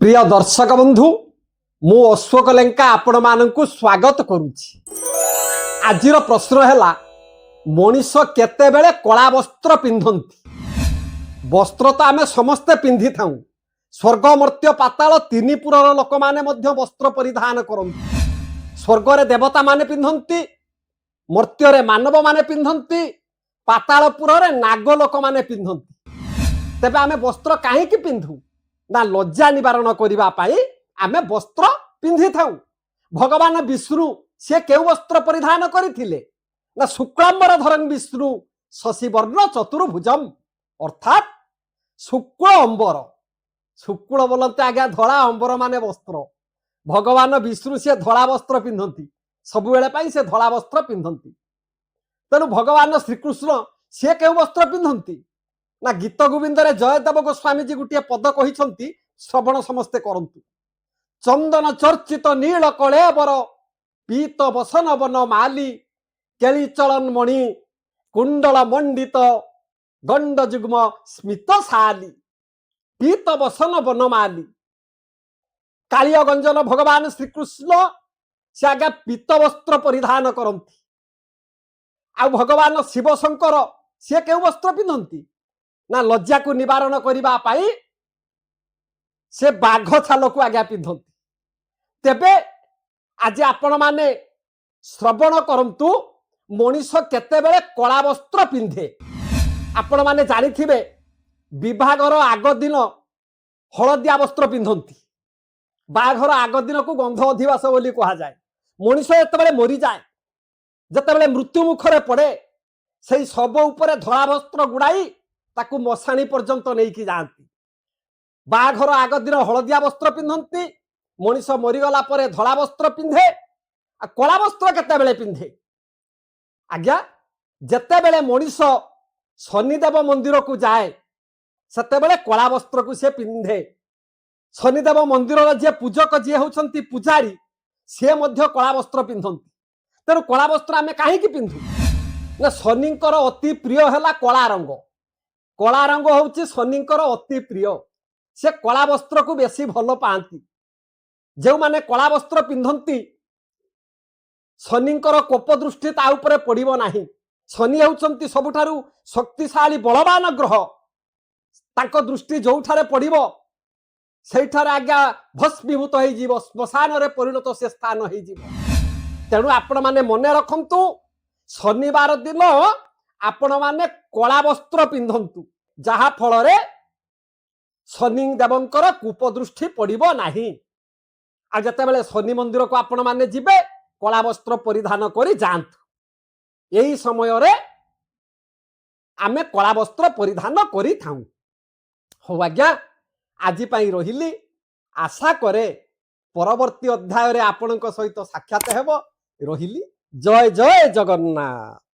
प्रिय दर्शक बंधु मु अशोक लेंका आपण मानकु स्वागत करुछि। आजिर प्रश्न है मनीष केतेबेले कला वस्त्र पिंधंती। वस्त्र तो आमे समस्ते पिंधि थाउ। स्वर्ग मर्त्य पाताल तीन पुरर लोक माने मध्य वस्त्र परिधान करंती। स्वर्ग रे देवता माने पिंधंती, मर्त्य रे मानव माने पिंधंती, पातालपुर रे नाग लोक माने पिंधंती। तेबे आमे वस्त्र काहे कि पिंधु ना लज्जा निवारण करिबा पाई आमे वस्त्र पिंधि थाउ। भगवान विष्णु से केउ वस्त्र परिधान करिथिले ना शुक्लांबर धरन विष्णु शशिवर्ण चतुर्भुजम अर्थात शुक्ल अंबर। शुक्ल बोलते आज्ञा धड़ा अंबर माने वस्त्र। भगवान विष्णु से धड़ा वस्त्र पिंधंती, सब बेले पाई से धड़ा वस्त्र पिंधंती। तेणु भगवान श्रीकृष्ण से केउ वस्त्र पिंधंती ना गीत गोविंद रे जयदेव गोस्वामी जी गोटे पद कहिसंती, श्रवण समस्ते करंतु। चंदन चर्चित नील कलेबर पीत बसन वन माली केली चलन मणि कुंडल मंडित गंड जुग्म स्मित शाली। पीत बसन वन माली कालिय गंजन भगवान श्रीकृष्ण से आगे पीत वस्त्र परिधान करंती। आ भगवान शिव शंकर से केउ वस्त्र पिंधंती ना लज्जा को निवारण करिबा पाई से बाघ छाल को आज्ञा पिंधंती। तेबे आज आपण माने श्रवण करंतु मनीष केतेबेले कला वस्त्र पिंधे। आपण माने जानिथिबे विवाहर आग दिन हलदिया वस्त्र पिंधंती। बाघर आग दिन को गंध अधिवास बोली कहा जाए। मनीष जेतेबेले मरी जाए, जेतेबेले मृत्यु मुखरे पड़े, सेई शव उपरे धला वस्त्र गुड़ाई ताकू मशाणी पर्यंत नहीं कि जाती। बाघर आग दिन हलदिया वस्त्र पिंधंती, मनीष मरीगला परे धला वस्त्र पिंधे। आ कला वस्त्र केतेबेले पिंधे आज्ञा जेतेबेले मनीष शनिदेव मंदिर को जाए सेतेबेले कला वस्त्र को से पिंधे। शनिदेव मंदिर जे पूजक जे होउछंती पूजारी से मध्य कला वस्त्र पिंधंती। तेणु कला वस्त्र आमे काहे कि पिंधु ना शनिंकर अति प्रिय हैला कला रंग। कला रंग हूँ शनिंकर अति प्रिय। से कला वस्त्र को बेसी भल पाती। जो माने कला वस्त्र पिंधंती शनिंकर कोप दृष्टि ता उपरे पड़िबो नाही। शनि होउचंती सबुठारु शक्तिशाली बलवान ग्रह। तांको दृष्टि जोठारे पड़िबो सेठारे आज्ञा भस्मीभूत हो जीव, श्मशान रे परिणत से स्थान हो जीव। तेणु आपण माने मने रखंतु शनिवार दिन आपण माने कला वस्त्र पिंधंतु, जहा फल रे शनि देवंकर कूपदृष्टि पड़िबो नाही। आ जतेबेले शनि मंदिर को आपण माने जिबे कला वस्त्र परिधान करी जांतु। यही समय रे आमे कला वस्त्र परिधान करी थाउ। हो आज्ञा आजि पई रहिली। आशा करे परवर्ती अध्याय रे आपणक सहित साक्षात हेबो। रहिली। जय जय जगन्नाथ।